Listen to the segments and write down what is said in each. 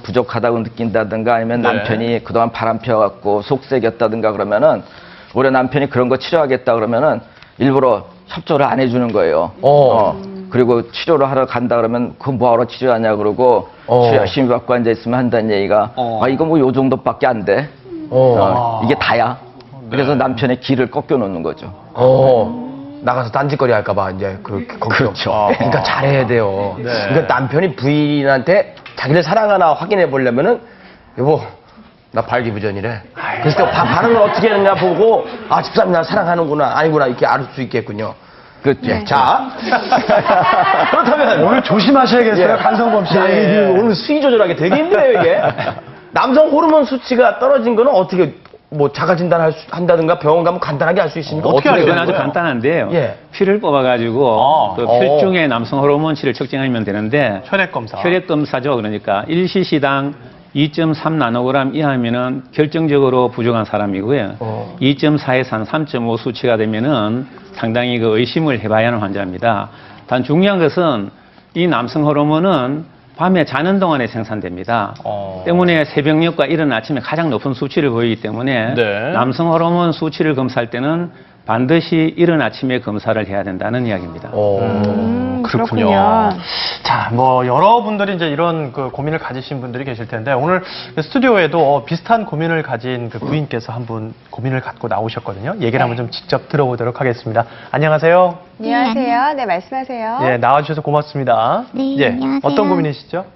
부족하다고 느낀다든가 아니면 네. 남편이 그동안 바람 피워갖고 속색였다든가 그러면은 우리 남편이 그런 거 치료하겠다 그러면은 일부러 협조를 안 해주는 거예요. 그리고 치료를 하러 간다 그러면 그 뭐하러 치료하냐 그러고 치료 열심히 받고 앉아 있으면 한다는 얘기가 아 이거 뭐 요 정도밖에 안 돼. 이게 다야. 그래서 남편의 길을 꺾여 놓는 거죠. 나가서 딴짓거리 할까봐 이제 걱정. 그렇죠. 그러니까 잘해야 돼요. 네. 그러니까 남편이 부인한테 자기를 사랑하나 확인해 보려면은 여보 나 발기부전이래. 그래서 또 반응을 어떻게 했느냐 보고 아 집사람이 나 사랑하는구나 아니구나 이렇게 알 수 있겠군요. 그렇죠. 자 그렇다면 오늘 조심하셔야겠어요, 예. 강성범 씨. 야, 이게 오늘 수위 조절하기 되게 힘드네요 이게. 남성 호르몬 수치가 떨어진 거는 어떻게 뭐 자가 진단한다든가 병원 가면 간단하게 알 수 있습니까? 어떻게 어떻게 알아요? 이건 아주 되는 거예요? 간단한데요. 예. 피를 뽑아가지고 그 필중의 남성 호르몬치를 측정하면 되는데 혈액 검사. 혈액 검사죠. 그러니까 1cc당 2.3 나노그램 이하면은 결정적으로 부족한 사람이고요. 2.4에서 한 3.5 수치가 되면은 상당히 그 의심을 해봐야 하는 환자입니다. 단 중요한 것은 이 남성 호르몬은 밤에 자는 동안에 생산됩니다. 때문에 새벽녘과 이른 아침에 가장 높은 수치를 보이기 때문에 네. 남성 호르몬 수치를 검사할 때는 반드시 이른 아침에 검사를 해야 된다는 이야기입니다. 그렇군요. 자, 뭐 여러분들이 이제 이런 그 고민을 가지신 분들이 계실 텐데 오늘 스튜디오에도 비슷한 고민을 가진 그 부인께서 한 분 고민을 갖고 나오셨거든요. 얘기를 한번 좀 직접 들어보도록 하겠습니다. 안녕하세요. 안녕하세요. 네, 말씀하세요. 예, 나와주셔서 고맙습니다. 네, 예, 안녕하세요. 어떤 고민이시죠?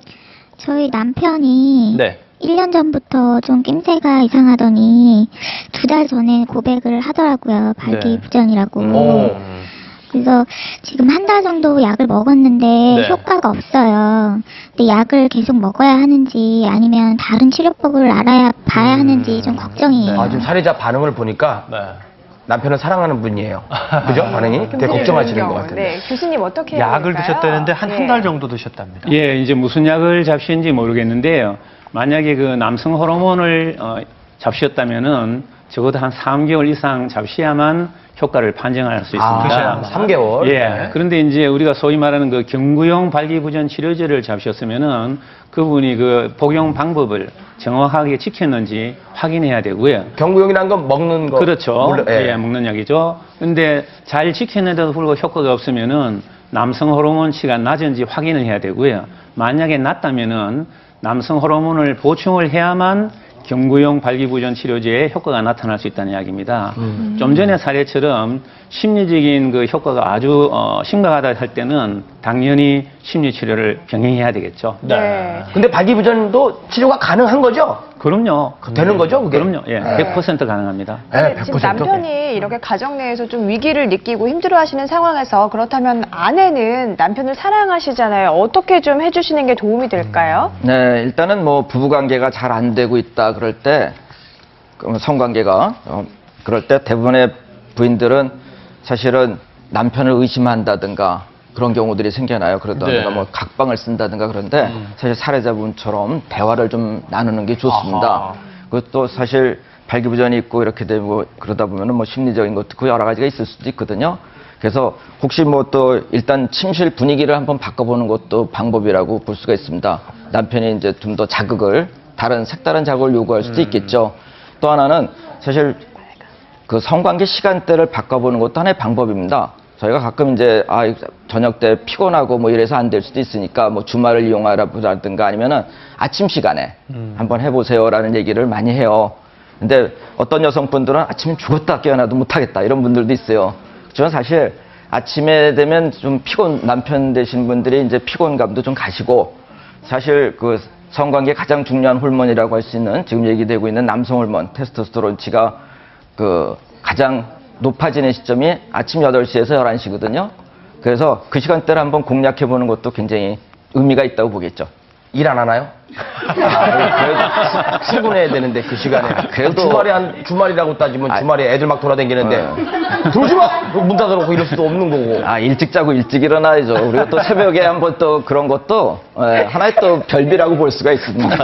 저희 남편이 네. 1년 전부터 좀 낌새가 이상하더니 2달 전에 고백을 하더라고요. 발기부전이라고. 그래서 지금 한 달 정도 약을 먹었는데 네. 효과가 없어요. 근데 약을 계속 먹어야 하는지 아니면 다른 치료법을 알아야 봐야 하는지 좀 걱정이에요. 아, 지금 사례자 반응을 보니까 네. 남편을 사랑하는 분이에요. 그죠? 반응이? 되게 걱정하시는 것 같은데. 네, 교수님 어떻게 해야 약을 될까요? 드셨다는데 한 예. 달 정도 드셨답니다. 예, 이제 무슨 약을 잡수는지 모르겠는데요. 만약에 그 남성 호르몬을 잡수셨다면은 적어도 한 3개월 이상 잡수야만 효과를 판정할 수 있습니다. 3개월. 예. 그런데 이제 우리가 소위 말하는 그 경구용 발기부전 치료제를 잡으셨으면은 그분이 그 복용 방법을 정확하게 지켰는지 확인해야 되고요. 경구용이라는 건 먹는 거. 그렇죠. 예. 예, 먹는 약이죠. 근데 잘 지켰는데도 불구하고 효과가 없으면은 남성 호르몬치가 낮은지 확인을 해야 되고요. 만약에 낮다면은 남성 호르몬을 보충을 해야만 경구용 발기부전 치료제의 효과가 나타날 수 있다는 이야기입니다. 좀 전에 사례처럼 심리적인 그 효과가 아주 심각하다 할 때는 당연히 심리 치료를 병행해야 되겠죠. 네. 근데 발기부전도 치료가 가능한 거죠? 그럼요. 되는 거죠, 그게? 그럼요. 예, 100% 가능합니다. 네, 지금 100%. 남편이 이렇게 가정 내에서 좀 위기를 느끼고 힘들어하시는 상황에서 그렇다면 아내는 남편을 사랑하시잖아요. 어떻게 좀 해주시는 게 도움이 될까요? 네, 일단은 뭐 부부관계가 잘 안 되고 있다 그럴 때 성관계가 그럴 때 대부분의 부인들은 사실은 남편을 의심한다든가 그런 경우들이 생겨나요. 그러다가 네. 뭐 각방을 쓴다든가 그런데 사실 사례자분처럼 대화를 좀 나누는 게 좋습니다. 아하. 그것도 사실 발기부전이 있고 이렇게 되고 그러다 보면은 뭐 심리적인 것도 그 여러 가지가 있을 수도 있거든요. 그래서 혹시 뭐 또 일단 침실 분위기를 한번 바꿔보는 것도 방법이라고 볼 수가 있습니다. 남편이 이제 좀 더 자극을 다른 색다른 자극을 요구할 수도 있겠죠. 또 하나는 사실 그 성관계 시간대를 바꿔보는 것도 하나의 방법입니다. 저희가 가끔 이제 저녁 때 피곤하고 뭐 이래서 안 될 수도 있으니까 뭐 주말을 이용하라든가 아니면은 아침 시간에 한번 해보세요라는 얘기를 많이 해요. 근데 어떤 여성분들은 아침에 죽었다 깨어나도 못하겠다 이런 분들도 있어요. 저는 사실 아침에 되면 좀 남편 되신 분들이 이제 피곤감도 좀 가시고 사실 그 성관계 가장 중요한 호르몬이라고 할 수 있는 지금 얘기되고 있는 남성 호르몬 테스토스테론치가 그 가장 높아지는 시점이 아침 8시에서 11시거든요. 그래서 그 시간대를 한번 공략해 보는 것도 굉장히 의미가 있다고 보겠죠. 일 안 하나요? 출근해야 되는데 그 시간에. 그래도 주말이라고 따지면 주말에 애들 막 돌아다니는데 들어오지 마! 문 닫아놓고 이럴 수도 없는 거고. 일찍 자고 일찍 일어나야죠. 그리고 또 새벽에 한번 또 그런 것도 하나의 또 별비라고 볼 수가 있습니다.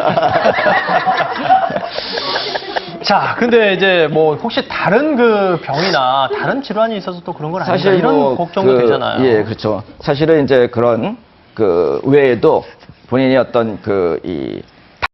자, 근데 이제 뭐 혹시 다른 그 병이나 다른 질환이 있어서 또 그런 건 아닌가 사실 이런 뭐 걱정도 되잖아요. 예, 그렇죠. 사실은 이제 그런 그 외에도 본인이 어떤 이